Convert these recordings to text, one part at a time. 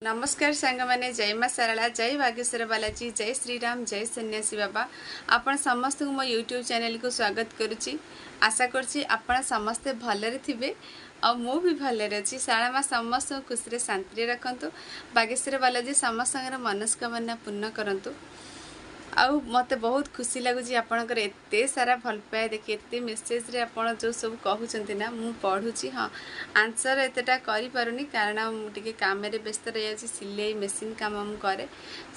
नमस्कार सांग माने जय माँ सरला जय भाग्यश्वर बालाजी जय श्रीराम जय सन्यासी बाबा आपण समस्त को मो यूट्यूब चैनल को स्वागत करुच्ची। आशा करुच्ची आपण समस्ते भलरे थिबे आ मु भी भलरे अछि। सारा माँ समस्त खुशी शांति रखंतु। भाग्यश्वर बालाजी समस्त मनस्कामना पूर्ण करंतु। आउ मते बहुत खुशी लगुच आपणकर एते सारा भल पाए देखिए एते मेसेज रे आपण जो सब कहउचंती ना मु पढुची। हाँ आंसर एतेटा करि पारुनी कारण मु टिके काम रे व्यस्त रहि जाछि। सिलाई मशीन काम मु करे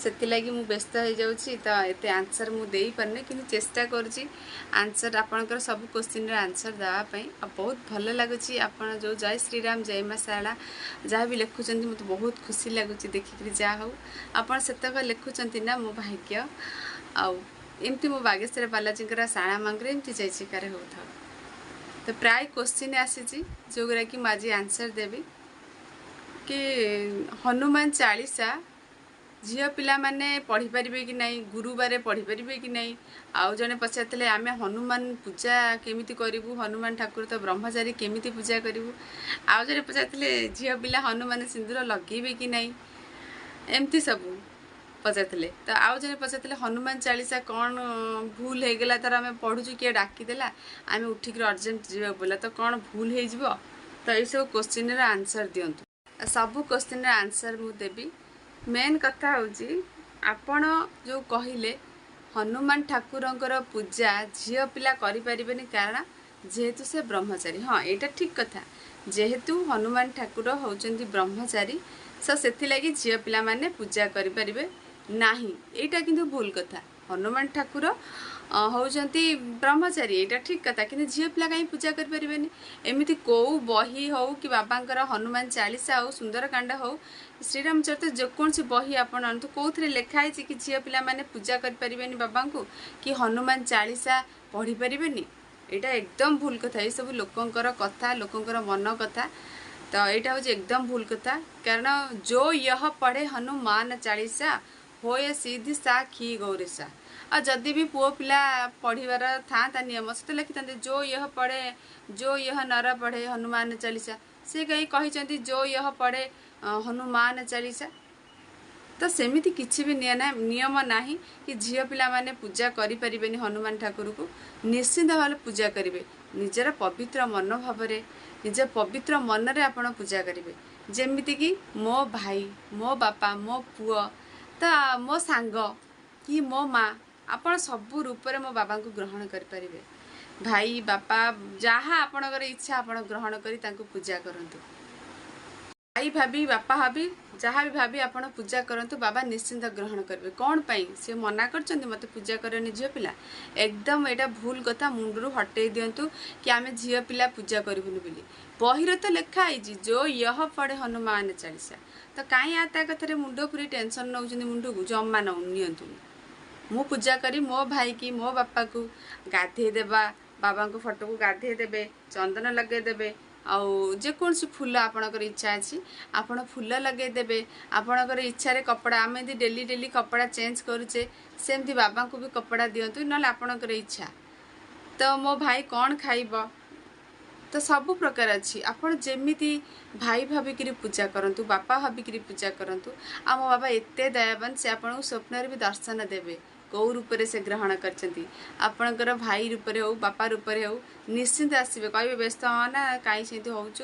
सेति लागि मु व्यस्त हो जाउछि त एते आंसर मु देई परने किंतु चेष्टा करछि आंसर आपणकर सब क्वेश्चन रे आंसर देवा पई। आ बहुत भल लागुछि आपण जो जय श्रीराम जय माँ सरला जहाँ भी लिखुचंती मते बहुत खुशी लागुछि देखि जा हो आपण सेतक लिखुचंती ना मो भाग्य। आउ एमती मो बागेश्वर बालाजी साणा मांगरे एमती जय जयकार हो था। तो प्राय क्वेश्चन आसी जोगरा कि मुझे आंसर देवी कि हनुमान चालीसा झील पिला माने पढ़ी पारिबे कि नहीं, गुरुवार पढ़ी पारिबे कि नहीं। आउ जने पचारते आमे हनुमान पूजा केमिति करिवु, हनुमान ठाकुर तो ब्रह्मचारी केमिति पूजा करिवु। आउ जने पचारते झील पिला हनुमान सिंदूर लगेबे कि नहीं एमती सबू पचारते। तो आउ जने पचारते हनुमान चालीसा कौन भूल हो गला तार आम पढ़ुचु किए डाकीदेला आम उठिक अर्जेंट जा बोला तो कौन भूल हो। तो ये सब क्वेश्चन आंसर दिंतु। सबू क्वेश्चन आंसर मु देवी। मेन कथा हूँ आपण जो कहले हनुमान ठाकुरंकर पूजा झील पिला करि परिबेनी कारण जेहेतु से ब्रह्मचारी। हाँ यहाँ ठीक कथा जेहेतु हनुमान ठाकुर होउचंती ब्रह्मचारी सो सेथि लागि झील पिला माने पूजा करि परिबे नाही। एटा किंतु भूल कथा। हनुमान ठाकुर होउचंती ब्रह्मचारी एटा ठीक कथा किंतु झील पिला कहीं पूजा करि परिबेनी। एमिति को बही हो कि बाबांकर हनुमान चालीसा हो सुंदरकांड हो श्रीराम चरित्र जेकोसी बही आपण अनतु कोथरे लेखा है कि झील पिला माने पूजा करि परिबेनी बाबा को कि हनुमान चालीसा पढ़ी परिबेनी। एटा एकदम भूल कथा। ये सब लोकंकर कथा लोकंकर मन कथा। तो यहाँ हूँ एकदम भूल कथा कारण जो यह पढ़े हनुमान चालीसा होए सीधी सा खी गौरीसा। आ जदि भी पुओ पिला पढ़िबार था नियम से लिखि था जो यह पढ़े जो यह नर पढ़े हनुमान चालीसा से कहीं कही जो यह पढ़े हनुमान चालीसा। तो सेमिति किछि भी नियम नाही कि झील पिला माने पूजा करि परिबेनी हनुमान ठाकुर को। निश्चिंत भाव पूजा करिवे निजर पवित्र मन भाव रे निज पवित्र मन रे आपण पूजा करिवे। जेमिति कि मो भाई मो बापा मो पुओ तो मो सांग कि मो माँ आपण सबू रूप में मो बाबा को ग्रहण करि परिवे। भाई बापा जहाँ आपणकर इच्छा आपण ग्रहण करी तांको पूजा करंतु। भाई भाभी बापा भाभी जहाँ भी भाभी आपण पूजा करंतु बाबा निश्चिंत ग्रहण करेंगे। कौन पाई से मना करचंती मते पूजा करनी झील पिला एकदम एटा भूल कथा। मुंडरू हटई दिंतु कि आमे झील पिला पूजा करूनी बोली। बहिर तो लिखा है जो यह पढ़े हनुमान चालीसा तो कहीं आता कथा मुंड पूरी टेंशन नौ मुंड को जमा नियंतु। मु पूजा करी मो भाई की मो बापा को गाधे देबा बाबा को फोटो को गाधे देबे चंदन लगे देबे आउ जेकोसी फूल आपणकर इच्छा अच्छी आपण फूल लगे देबे। आपणकर इच्छा रे कपड़ा आम यदि डेली डेली कपड़ा चेंज करुचे सेमती बाबा को भी कपड़ा दिंतु ना आपणकर इच्छा। तो मो भाई कौन खाइब तो सब प्रकार अच्छी आपण जेमिति भाई भाविकी पूजा करंतु बापा भाविकी पूजा करंतु। आ मो बाबा एते दयावान से आपन स्वप्न भी दर्शन देवे कौ रूप से ग्रहण करचंती। आपणकर भाई रूप हो बापा रूप हो निश्चिंत आसबे कहे व्यस्त ना कहीं सेमती होचु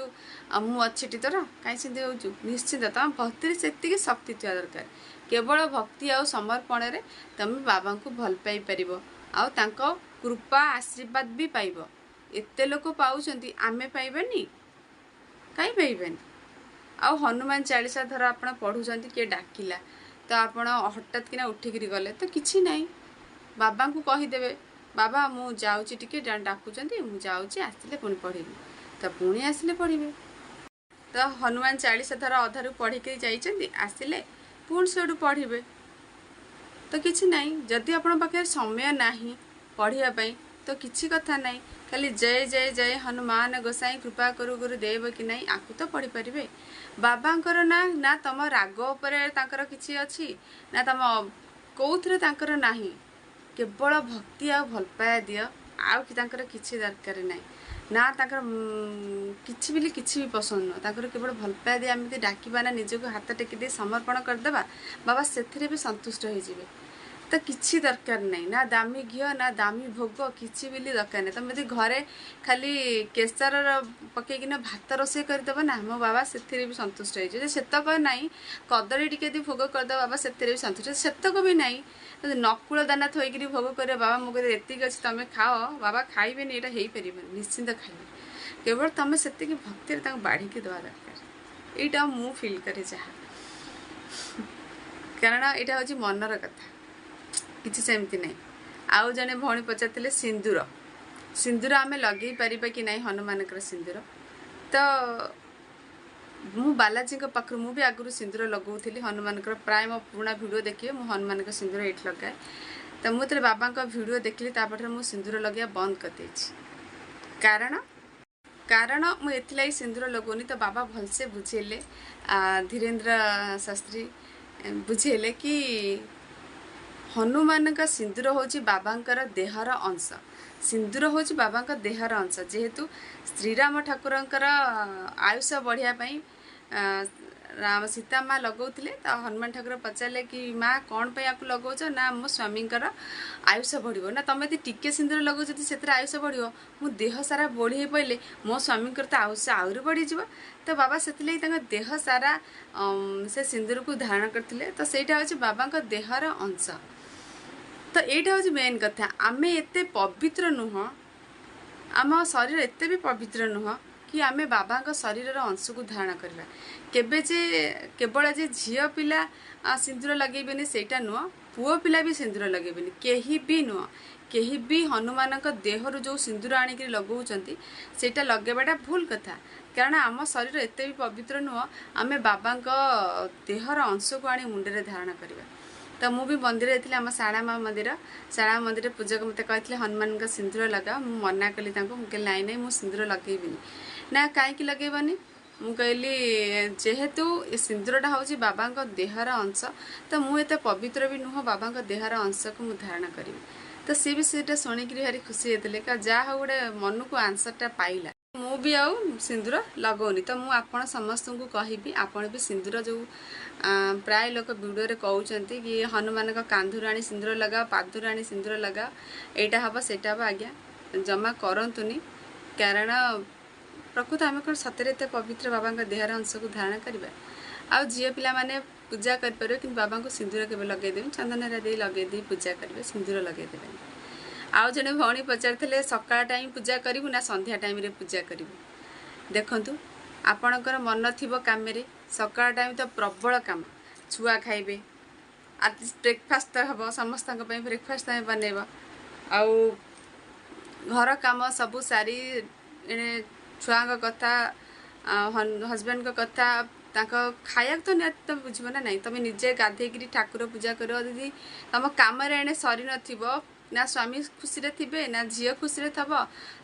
मु अच्छी तोर कहीं सेमती होचु निश्चिंत तुम भक्ति से शक्ति थी दरकार। केवल भक्ति आ समर्पण रे तुम बाबा को भल पाई परिबो आ तांको कृपा आशीर्वाद भी पाइबो। एते लोक पाउचंती आमे पाइबेनी कहीं पाइबेनी। आ हनुमान चालीसा धर आप पढ़ुचंती किए डाकिला तो आपण हठात किना उठिक गले तो किछि नहीं बाबा को कहीदेवे बाबा मु जाऊँगी टिके डाकुचंती मु जाऊँगी आसिले पुणी पढ़ी तो पुणी आसिले पढ़े। तो हनुमान चालीसा धर अधारू पढ़िक जाइए आसिले पुणी से पढ़े तो किछि नहीं। जदि आपण पाखे समय नाही पढ़ाई तो किछि कथा नहीं खाली जय जय जय हनुमान गोसाई कृपा करू गुरु देव कि नहीं आकु तो पढ़ी पारे। बाबांकर ना तम राग उपरे तांकर किछि अछि ना तम कौथरे तांकर नाही केवल भक्ति आ भल पाया दियो आउ कि तांकर किछि दरकार नहीं। ना किछि भी पसंद नुह ताकर केवल भल पाए दे आम डाकवा ना निजक हाथ टेकी दे समर्पण करदेबा बाबा से भी संतुष्ट हो तो किसी दरकार नहीं ना दामी घी ना दामी भोग किसी भी दरकार नहीं तुम यदि घरे खाली केसर पकईकिना भात रोषे करदेव ना मो बाबा से भी संतुष्ट हो सेतक नहीं कदली टिके भोग करदेव बाबा से भी संतुष्ट सेतक भी नहीं नकुल दाना थोक भोग कर बाबा मो कहते एतिक अच्छी तुम खाओ बाबा खाइबे यहाँ हो पार निश्चिंत खाइबे केवल तुम से भक्ति बाढ़ी देवा दरकार यहाँ मु फिल करे जहाँ कारण यहाँ हूँ मनर कथा किसी सेमती नहीं। आउ जने भौणी पचार सिंदूर सिंदूर आम लगे पारिबा कि नहीं हनुमान सिंदूर तो मु बालाजी पाखु मु भी आगु सिंदूर लगौली हनुमान प्राय मो पुराना भिडियो देखिए मु हनुमान सिंदूर ये लगाए तो मुझे बाबा भिडियो देखली तापर मु सिंदूर लगे बंद कर कारण कारण मुझे सिंदूर लगौनी तो बाबा भलसे बुझेले धीरेन्द्र शास्त्री बुझेले कि हनुमान का सिंदूर होची बाबांकर देहर अंश सिंदूर होची बाबांकर देहर अंश जेहेतु श्रीराम ठाकुरंकर आयुष बढ़िया पई राम सीता माँ लगौले तो हनुमान ठाकुर पचारे कि माँ कौन पे आपको लगौच ना मो स्वामींकर आयुष बढ़ियो ना तुम यदि टिके सिंदूर लगौच से आयुष बढ़ियो मो देह सारा बढ़ी पड़े मो स्वामींकर तो आयुष आहरी बढ़ीज तो बाबा से देह सारा से सिंदूर को धारण करते तो सहीटा हूँ बाबा देहर अंश तो यहाँ हूँ मेन कथा आम एत पवित्र नुह आम शरीर एत भी पवित्र नुह कि आम बाबा शरीर अंश को धारण करवा केबे जे केवल जे झील पिला सिंदूर लगेबेनी सेटा नुह पुओ पिला भी सिंदूर लगेबेनी केही भी नुह केही भी हनुमान देहरु जो सिंदूर आनिक लगौचंती सेटा लगेबाटा भूल कथा कारण आम शरीर एत भी पवित्र नुह आम बाबा देहर अंश को आनी मुंडे धारण करवा तो मु भी मंदिर जाती आम शाला माँ मंदिर पूजक मत कहते हनुमान का सिंदूर लगा मु मना कली मुझे नाई नाई मुझे सिंदूर लगेबी ना कहीं लगेबानी मु कहली जेहेतु ये सिंदूरटा हूँ बाबा देहर अंश तो मुझे पवित्र भी नुह बाबा देहर अंश को मुझे धारण करी तो सी भी सीटा शुणिक भारी खुशी होते जहाँ गोटे मन को आंसरटा पाइला मु भी आउ सिंदूर लगौनी तो मुझे समस्त को कहबी आपण भी सिंदूर जो प्राय लोक वीडियो रे कहते कि हनुमान का कांधुर आनी सिंदूर लगाओ पादुर आनी सिंदूर लगाओ एटा हम सेटा हम आज्ञा जमा करतुनी कारण प्रकृत आम कौन सतरे पवित्र बाबा देहर अंश को धारण करवा आउ झी पिला माने पूजा करें कि बाबा को सिंदूर के लगेदेवी चंदन दे लगेदे पूजा करेंगे सिंदूर लगेदेवे आउ जने भौणी पचार सकाळ टाइम पूजा करूँ ना संध्या टाइम रे पूजा करूँ देखु आपणकर मन थी काम सकाळ टाइम तो प्रबल काम छुआ खाइबे ब्रेकफास्ट तो हम समस्त ब्रेकफास्ट तुम बनइब आउ घर काम सबू सारी छुआ कथा हजबैंड कथा खाया तो निहत तुम बुझब ना नहीं तुम निजे गाधे ठाकुर पूजा कर दीदी तुम कम एणे सरी न ना स्वामी खुशी थे ना झील खुशी थब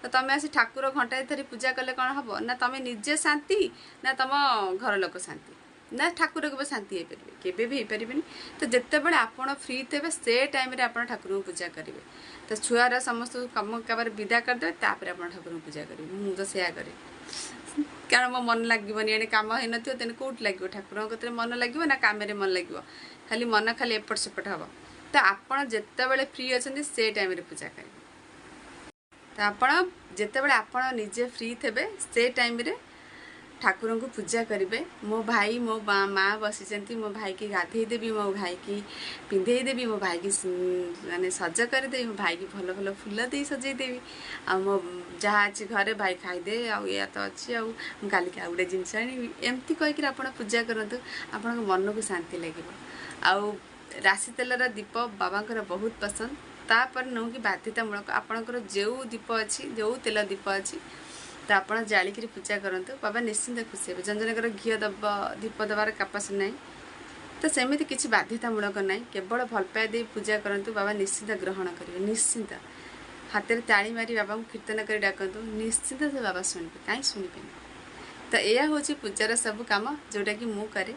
तो तुम आसी ठाकुर घंटाए धरी पूजा कले कौन हम ना तुम निजे शांति ना तुम घर लोक शांति ना ठाकुर को शांति हो पारे केबे भी हो पारे तो जिते बड़े आपड़ फ्री थे से टाइम आप ठाकुर को पूजा करेंगे तो छुआर समस्त कम विदा करदे तापर आप ठाकुर को पूजा करेंगे मुझे तो सेया करे कारण मो मन लगे एने कम हो न तेन कौट लगे ठाकुर कतरे मन लगे ना कम मन लगे खाली मन खाली एपट सेपट हम तो आपण जिते फ्री अच्छा से टाइम रे पूजा करेंगे तो आपण जिते बड़े आपण निजे फ्री थे से टाइम रे ठाकुर को पूजा करेंगे मो भाई मो माँ बसी मो भाई की गाधे देवी मो भाई की पिंधे देवी मो भाई की माने सज करदेवी मो भाई की भल भल फूल दे सजे देवी आ मो जहाँ अच्छी घरे भाई खाईदे या तो अच्छी आल के गोटे जिनस आनी एमती कहीकि आप पूजा करूँ आपण मन को शांति लगे आउ राशि तेलर दीप बाबांकर बहुत पसंद तापर नुह कि बाध्यतामूलक आपणकर जो दीप अच्छी जो तेल दीप अच्छी तो आप जालिक पूजा करते बाबा निश्चिंत खुशी हे जन जनकर घी दीप देवार कैपेसिटी ना तो सेमती किसी बाध्यतामूलक ना केवल भल पाए दे पूजा करंतु बाबा निश्चिंत ग्रहण करेंगे निश्चिंत हाथ में ताली मारी बाबा को कीर्तन कर डाकतु निश्चिंत से बाबा शुणवे कहीं शुणवे तो यह हूँ पूजार सब कम जोटा कि मु करे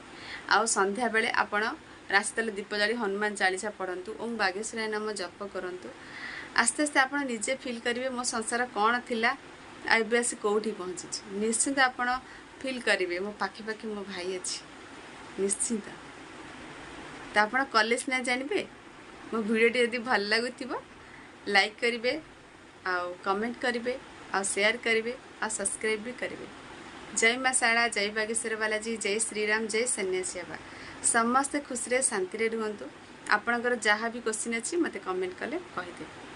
आउ संध्या बेले आपण राशि तेल दीप जाली हनुमान चालीसा पढ़ंतु ओम बागेश्वराय नाम जप करंतु आस्ते आस्ते आप निजे फिल करेंगे मो संसार कौन थिला ଏବେ आसी कौटी पहुँची निश्चिंत आपण फिल करेंगे मो पाखे पाखे मो भाई अच्छी निश्चिंत तो आप कॉलेज ना जानवे मो वीडियो यदि भल लगुव लाइक करेंगे आउ कमेंट करेंगे आ शेयर करेंगे आ सब्सक्राइब भी करेंगे। जय माँ शारला जय बागेश्वर बालाजी जय श्रीराम जय सन्यासी बाबा समस्ते खुशी शांति रुहतु आपणकर जहाँ भी क्वेश्चन अच्छी मत कमेंट कले कहीदेवे।